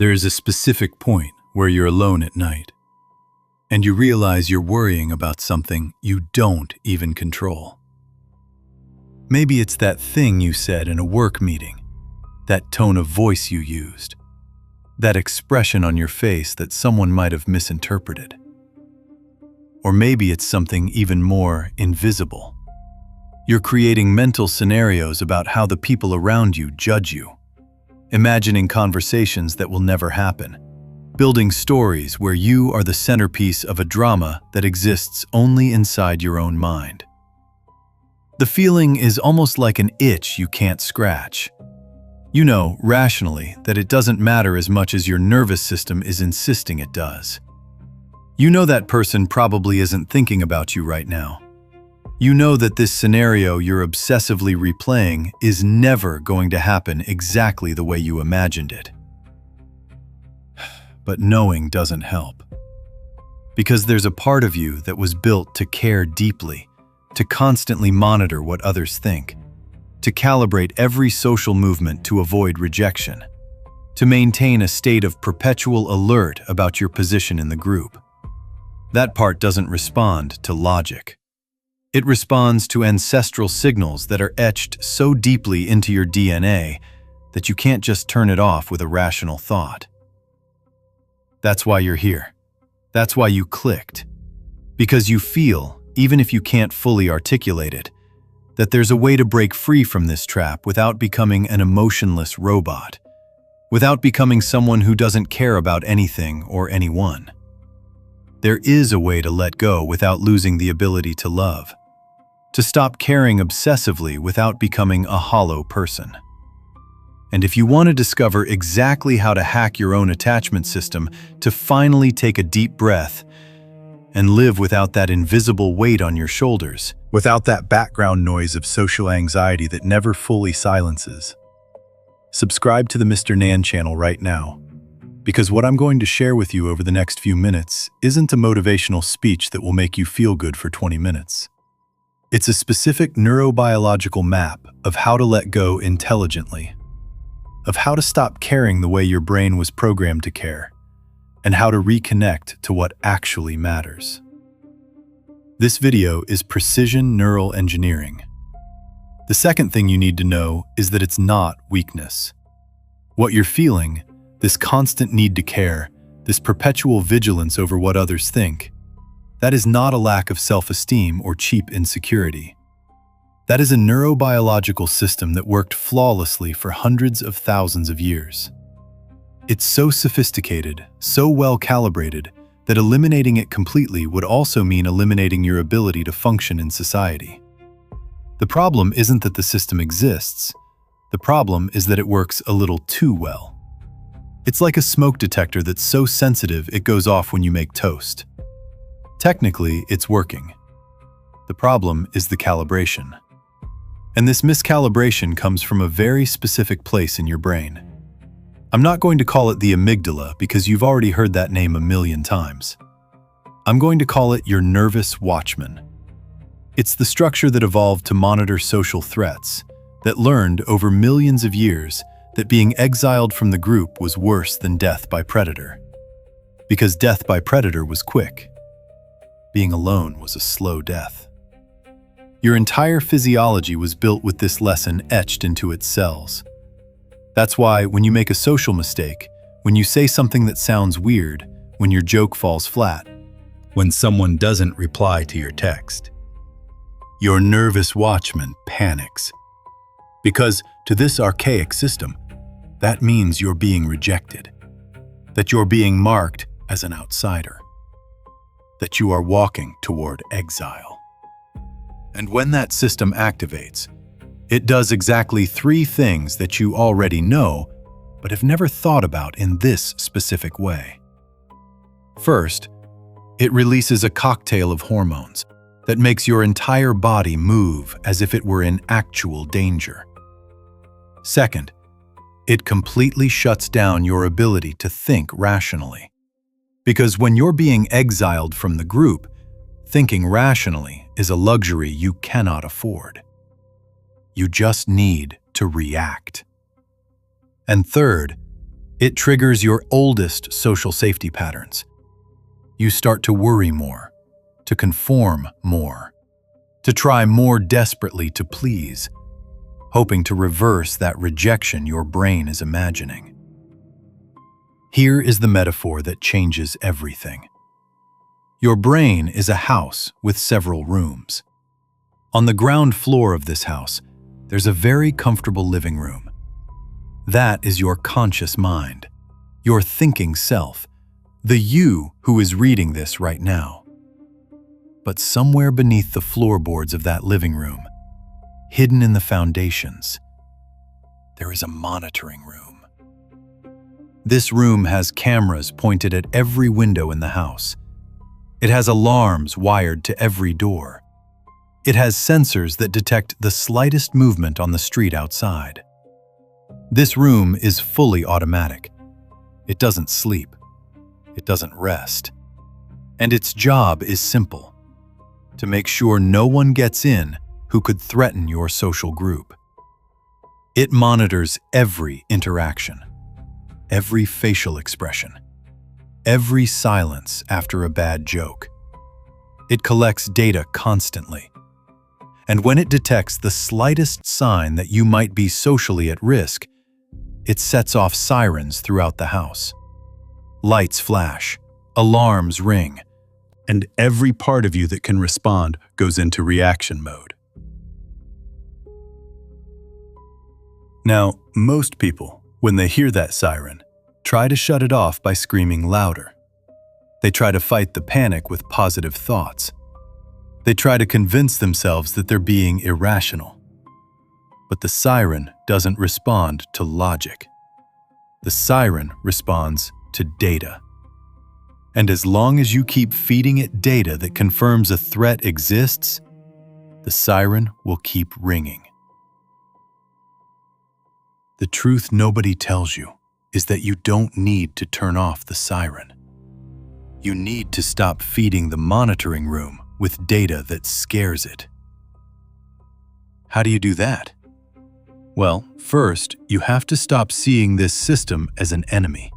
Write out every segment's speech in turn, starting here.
There is a specific point where you're alone at night, and you realize you're worrying about something you don't even control. Maybe it's that thing you said in a work meeting, that tone of voice you used, that expression on your face that someone might have misinterpreted. Or maybe it's something even more invisible. You're creating mental scenarios about how the people around you judge you, imagining conversations that will never happen, building stories where you are the centerpiece of a drama that exists only inside your own mind. The feeling is almost like an itch you can't scratch. You know, rationally, that it doesn't matter as much as your nervous system is insisting it does. You know that person probably isn't thinking about you right now. You know that this scenario you're obsessively replaying is never going to happen exactly the way you imagined it. But knowing doesn't help. Because there's a part of you that was built to care deeply, to constantly monitor what others think, to calibrate every social movement to avoid rejection, to maintain a state of perpetual alert about your position in the group. That part doesn't respond to logic. It responds to ancestral signals that are etched so deeply into your DNA that you can't just turn it off with a rational thought. That's why you're here. That's why you clicked. Because you feel, even if you can't fully articulate it, that there's a way to break free from this trap without becoming an emotionless robot, without becoming someone who doesn't care about anything or anyone. There is a way to let go without losing the ability to love, to stop caring obsessively without becoming a hollow person. And if you want to discover exactly how to hack your own attachment system to finally take a deep breath and live without that invisible weight on your shoulders, without that background noise of social anxiety that never fully silences, subscribe to the Mr. Nan channel right now, because what I'm going to share with you over the next few minutes isn't a motivational speech that will make you feel good for 20 minutes. It's a specific neurobiological map of how to let go intelligently, of how to stop caring the way your brain was programmed to care, and how to reconnect to what actually matters. This video is precision neural engineering. The second thing you need to know is that it's not weakness. What you're feeling, this constant need to care, this perpetual vigilance over what others think, that is not a lack of self-esteem or cheap insecurity. That is a neurobiological system that worked flawlessly for hundreds of thousands of years. It's so sophisticated, so well calibrated, that eliminating it completely would also mean eliminating your ability to function in society. The problem isn't that the system exists. The problem is that it works a little too well. It's like a smoke detector that's so sensitive it goes off when you make toast. Technically, it's working. The problem is the calibration. And this miscalibration comes from a very specific place in your brain. I'm not going to call it the amygdala because you've already heard that name a million times. I'm going to call it your nervous watchman. It's the structure that evolved to monitor social threats, that learned over millions of years that being exiled from the group was worse than death by predator. Because death by predator was quick. Being alone was a slow death. Your entire physiology was built with this lesson etched into its cells. That's why when you make a social mistake, when you say something that sounds weird, when your joke falls flat, when someone doesn't reply to your text, your nervous watchman panics. Because to this archaic system, that means you're being rejected, that you're being marked as an outsider, that you are walking toward exile. And when that system activates, it does exactly 3 things that you already know, but have never thought about in this specific way. First, it releases a cocktail of hormones that makes your entire body move as if it were in actual danger. Second, it completely shuts down your ability to think rationally. Because when you're being exiled from the group, thinking rationally is a luxury you cannot afford. You just need to react. And third, It triggers your oldest social safety patterns. You start to worry more, to conform more, to try more desperately to please, hoping to reverse that rejection your brain is imagining. Here is the metaphor that changes everything. Your brain is a house with several rooms. On the ground floor of this house, there's a very comfortable living room. That is your conscious mind, your thinking self, the you who is reading this right now. But somewhere beneath the floorboards of that living room, hidden in the foundations, there is a monitoring room. This room has cameras pointed at every window in the house. It has alarms wired to every door. It has sensors that detect the slightest movement on the street outside. This room is fully automatic. It doesn't sleep. It doesn't rest. And its job is simple: to make sure no one gets in who could threaten your social group. It monitors every interaction, every facial expression, every silence after a bad joke. It collects data constantly. And when it detects the slightest sign that you might be socially at risk, it sets off sirens throughout the house. Lights flash, alarms ring, and every part of you that can respond goes into reaction mode. Now, most people, when they hear that siren, try to shut it off by screaming louder. They try to fight the panic with positive thoughts. They try to convince themselves that they're being irrational. But the siren doesn't respond to logic. The siren responds to data. And as long as you keep feeding it data that confirms a threat exists, the siren will keep ringing. The truth nobody tells you is that you don't need to turn off the siren. You need to stop feeding the monitoring room with data that scares it. How do you do that? Well, first, you have to stop seeing this system as an enemy.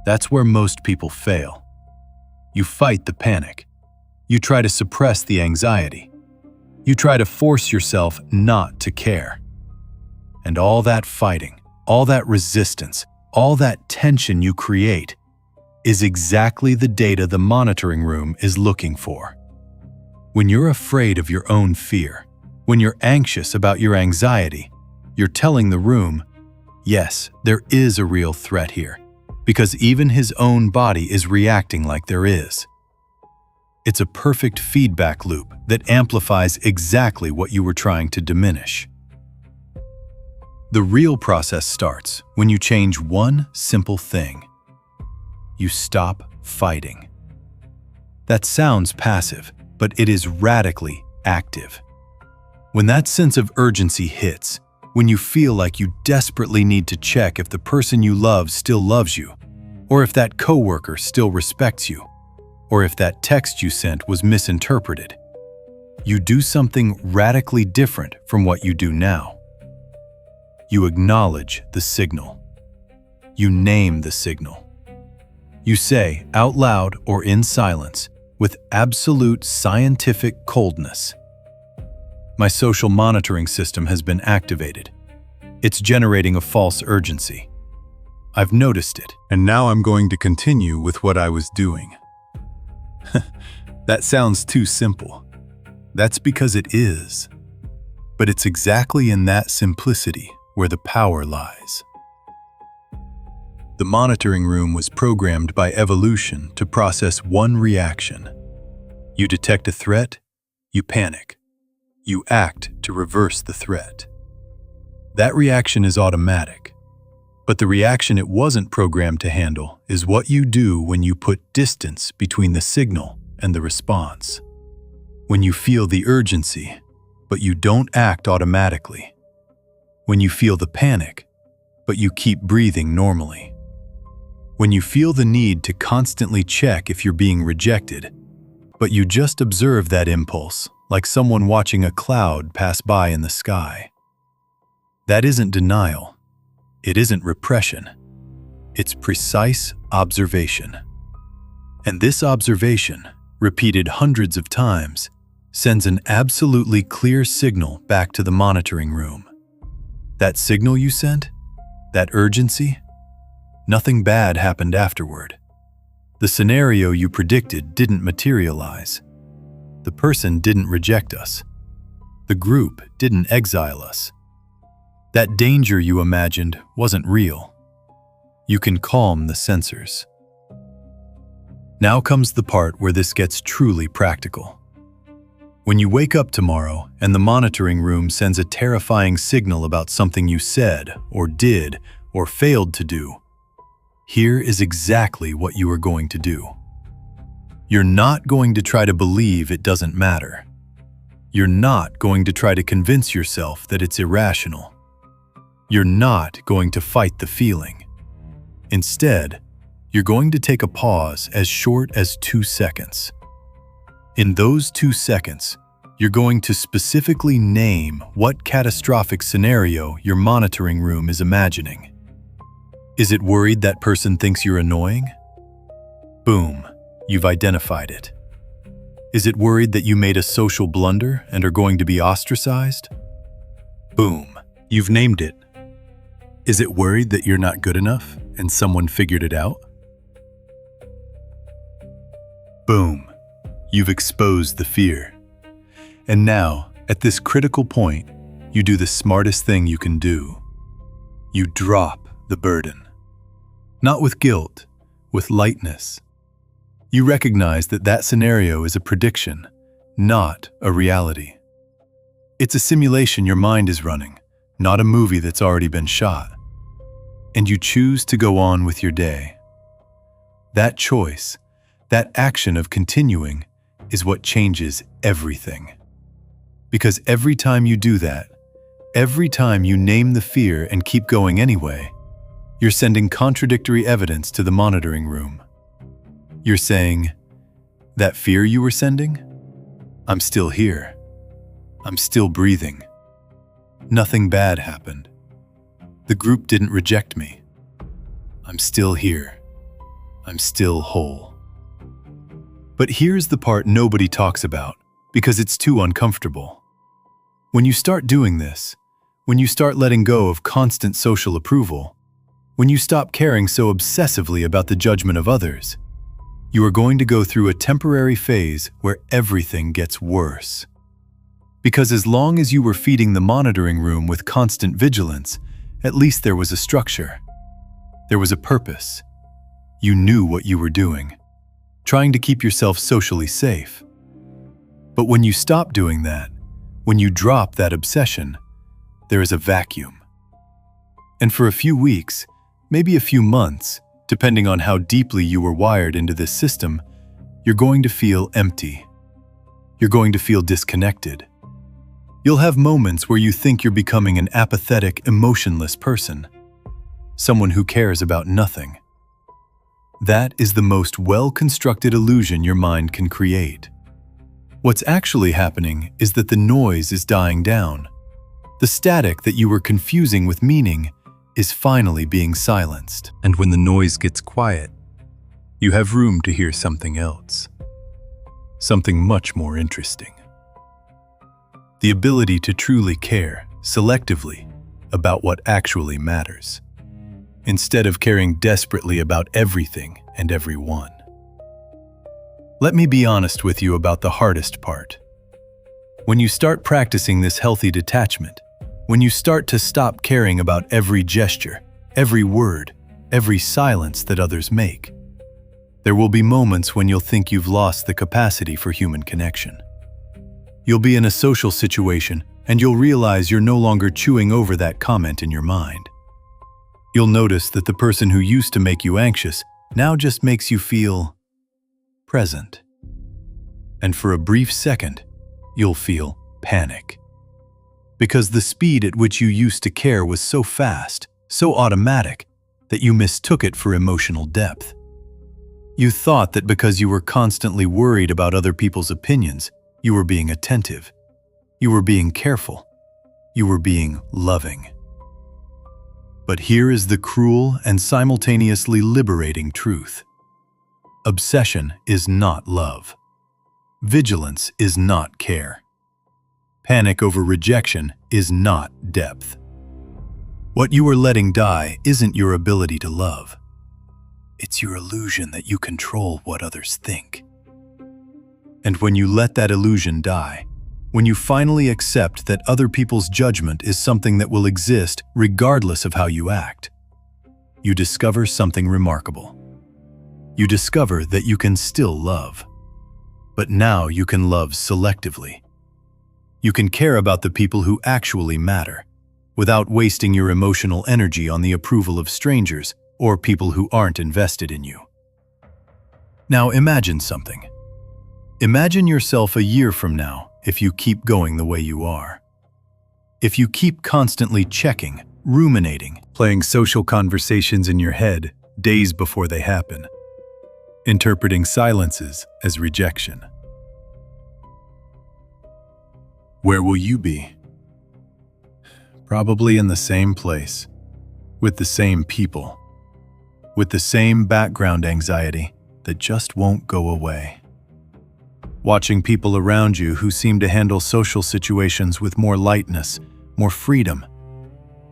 That's where most people fail. You fight the panic. You try to suppress the anxiety. You try to force yourself not to care. And all that fighting, all that resistance, all that tension you create is exactly the data the monitoring room is looking for. When you're afraid of your own fear, when you're anxious about your anxiety, you're telling the room, yes, there is a real threat here, because even his own body is reacting like there is. It's a perfect feedback loop that amplifies exactly what you were trying to diminish. The real process starts when you change one simple thing. You stop fighting. That sounds passive, but it is radically active. When that sense of urgency hits, when you feel like you desperately need to check if the person you love still loves you, or if that coworker still respects you, or if that text you sent was misinterpreted, you do something radically different from what you do now. You acknowledge the signal. You name the signal. You say out loud or in silence, with absolute scientific coldness, "My social monitoring system has been activated. It's generating a false urgency. I've noticed it, and now I'm going to continue with what I was doing." That sounds too simple. That's because it is. But it's exactly in that simplicity where the power lies. The monitoring room was programmed by evolution to process one reaction. You detect a threat, you panic. You act to reverse the threat. That reaction is automatic, but the reaction it wasn't programmed to handle is what you do when you put distance between the signal and the response. When you feel the urgency, but you don't act automatically. When you feel the panic, but you keep breathing normally. When you feel the need to constantly check if you're being rejected, but you just observe that impulse like someone watching a cloud pass by in the sky. That isn't denial. It isn't repression. It's precise observation. And this observation, repeated hundreds of times, sends an absolutely clear signal back to the monitoring room. That signal you sent? That urgency? Nothing bad happened afterward. The scenario you predicted didn't materialize. The person didn't reject us. The group didn't exile us. That danger you imagined wasn't real. You can calm the sensors. Now comes the part where this gets truly practical. When you wake up tomorrow and the monitoring room sends a terrifying signal about something you said or did or failed to do, here is exactly what you are going to do. You're not going to try to believe it doesn't matter. You're not going to try to convince yourself that it's irrational. You're not going to fight the feeling. Instead, you're going to take a pause as short as 2 seconds. In those 2 seconds, you're going to specifically name what catastrophic scenario your monitoring room is imagining. Is it worried that person thinks you're annoying? Boom, you've identified it. Is it worried that you made a social blunder and are going to be ostracized? Boom, you've named it. Is it worried that you're not good enough and someone figured it out? Boom, you've exposed the fear. And now, at this critical point, you do the smartest thing you can do. You drop the burden. Not with guilt, with lightness. You recognize that that scenario is a prediction, not a reality. It's a simulation your mind is running, not a movie that's already been shot. And you choose to go on with your day. That choice, that action of continuing, is what changes everything. Because every time you do that, every time you name the fear and keep going anyway, you're sending contradictory evidence to the monitoring room. You're saying, that fear you were sending? I'm still here. I'm still breathing. Nothing bad happened. The group didn't reject me. I'm still here. I'm still whole. But here's the part nobody talks about, because it's too uncomfortable. When you start doing this, when you start letting go of constant social approval, when you stop caring so obsessively about the judgment of others, you are going to go through a temporary phase where everything gets worse. Because as long as you were feeding the monitoring room with constant vigilance, at least there was a structure. There was a purpose. You knew what you were doing, trying to keep yourself socially safe. But when you stop doing that, when you drop that obsession, there is a vacuum. And for a few weeks, maybe a few months, depending on how deeply you were wired into this system, you're going to feel empty. You're going to feel disconnected. You'll have moments where you think you're becoming an apathetic, emotionless person, someone who cares about nothing. That is the most well-constructed illusion your mind can create. What's actually happening is that the noise is dying down. The static that you were confusing with meaning is finally being silenced. And when the noise gets quiet, you have room to hear something else. Something much more interesting. The ability to truly care, selectively, about what actually matters, instead of caring desperately about everything and everyone. Let me be honest with you about the hardest part. When you start practicing this healthy detachment, when you start to stop caring about every gesture, every word, every silence that others make, there will be moments when you'll think you've lost the capacity for human connection. You'll be in a social situation and you'll realize you're no longer chewing over that comment in your mind. You'll notice that the person who used to make you anxious now just makes you feel present. And for a brief second, you'll feel panic. Because the speed at which you used to care was so fast, so automatic, that you mistook it for emotional depth. You thought that because you were constantly worried about other people's opinions, you were being attentive. You were being careful. You were being loving. But here is the cruel and simultaneously liberating truth. Obsession is not love. Vigilance is not care. Panic over rejection is not depth. What you are letting die isn't your ability to love. It's your illusion that you control what others think. And when you let that illusion die, when you finally accept that other people's judgment is something that will exist regardless of how you act, you discover something remarkable. You discover that you can still love. But now you can love selectively. You can care about the people who actually matter, without wasting your emotional energy on the approval of strangers or people who aren't invested in you. Now imagine something. Imagine yourself a year from now if you keep going the way you are. If you keep constantly checking, ruminating, playing social conversations in your head days before they happen, interpreting silences as rejection. Where will you be? Probably in the same place, with the same people, with the same background anxiety that just won't go away. Watching people around you who seem to handle social situations with more lightness, more freedom,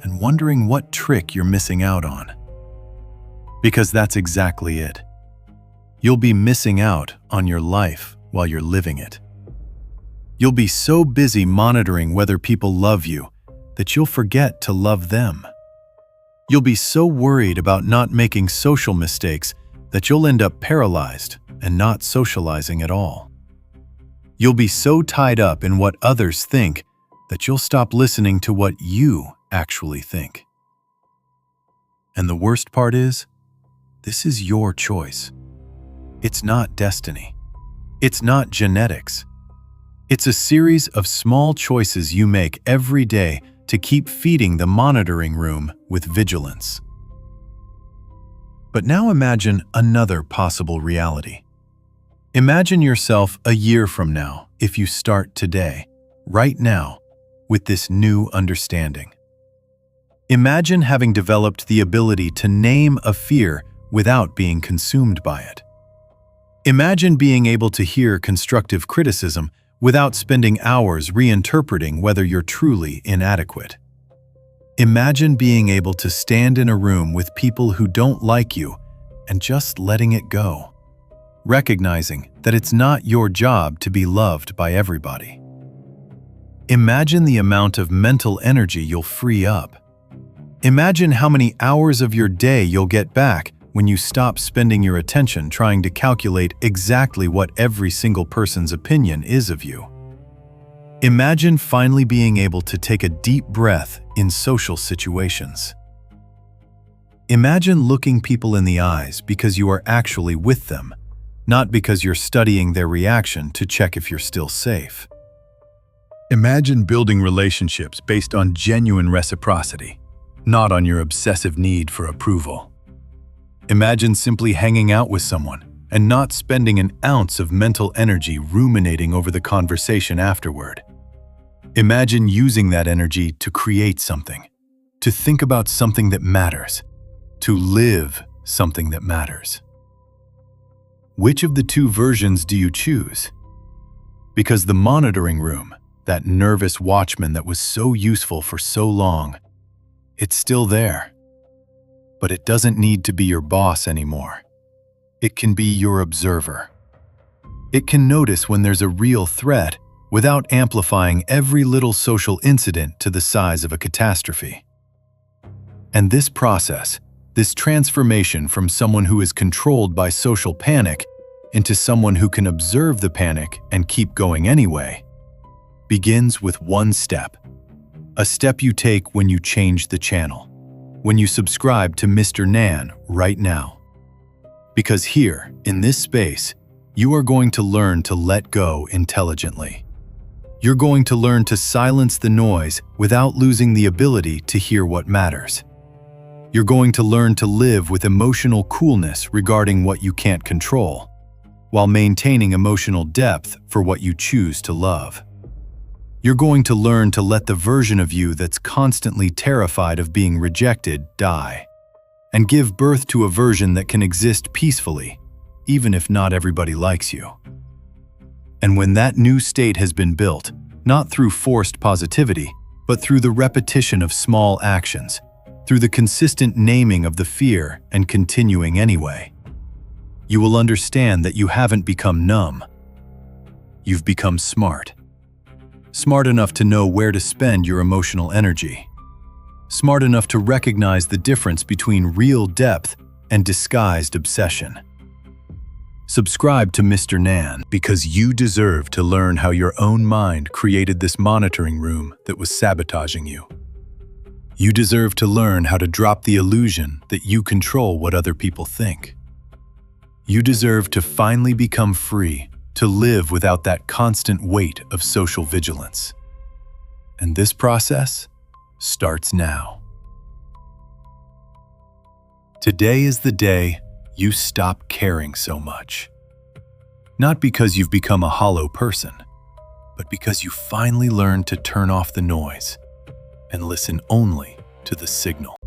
and wondering what trick you're missing out on. Because that's exactly it. You'll be missing out on your life while you're living it. You'll be so busy monitoring whether people love you that you'll forget to love them. You'll be so worried about not making social mistakes that you'll end up paralyzed and not socializing at all. You'll be so tied up in what others think that you'll stop listening to what you actually think. And the worst part is, this is your choice. It's not destiny. It's not genetics. It's a series of small choices you make every day to keep feeding the monitoring room with vigilance. But now imagine another possible reality. Imagine yourself a year from now if you start today, right now, with this new understanding. Imagine having developed the ability to name a fear without being consumed by it. Imagine being able to hear constructive criticism without spending hours reinterpreting whether you're truly inadequate. Imagine being able to stand in a room with people who don't like you and just letting it go, recognizing that it's not your job to be loved by everybody. Imagine the amount of mental energy you'll free up. Imagine how many hours of your day you'll get back when you stop spending your attention trying to calculate exactly what every single person's opinion is of you. Imagine finally being able to take a deep breath in social situations. Imagine looking people in the eyes because you are actually with them, not because you're studying their reaction to check if you're still safe. Imagine building relationships based on genuine reciprocity, not on your obsessive need for approval. Imagine simply hanging out with someone and not spending an ounce of mental energy ruminating over the conversation afterward. Imagine using that energy to create something, to think about something that matters, to live something that matters. Which of the two versions do you choose? Because the monitoring room, that nervous watchman that was so useful for so long, it's still there. But it doesn't need to be your boss anymore. It can be your observer. It can notice when there's a real threat without amplifying every little social incident to the size of a catastrophe. And this process, this transformation from someone who is controlled by social panic into someone who can observe the panic and keep going anyway, begins with one step. A step you take when you change the channel, when you subscribe to Mr. Nan right now. Because here, in this space, you are going to learn to let go intelligently. You're going to learn to silence the noise without losing the ability to hear what matters. You're going to learn to live with emotional coolness regarding what you can't control, while maintaining emotional depth for what you choose to love. You're going to learn to let the version of you that's constantly terrified of being rejected die, and give birth to a version that can exist peacefully, even if not everybody likes you. And when that new state has been built, not through forced positivity, but through the repetition of small actions, through the consistent naming of the fear and continuing anyway, you will understand that you haven't become numb. You've become smart. Smart enough to know where to spend your emotional energy. Smart enough to recognize the difference between real depth and disguised obsession. Subscribe to Mr. Nan because you deserve to learn how your own mind created this monitoring room that was sabotaging you. You deserve to learn how to drop the illusion that you control what other people think. You deserve to finally become free, to live without that constant weight of social vigilance. And this process starts now. Today is the day you stop caring so much. Not because you've become a hollow person, but because you finally learned to turn off the noise and listen only to the signal.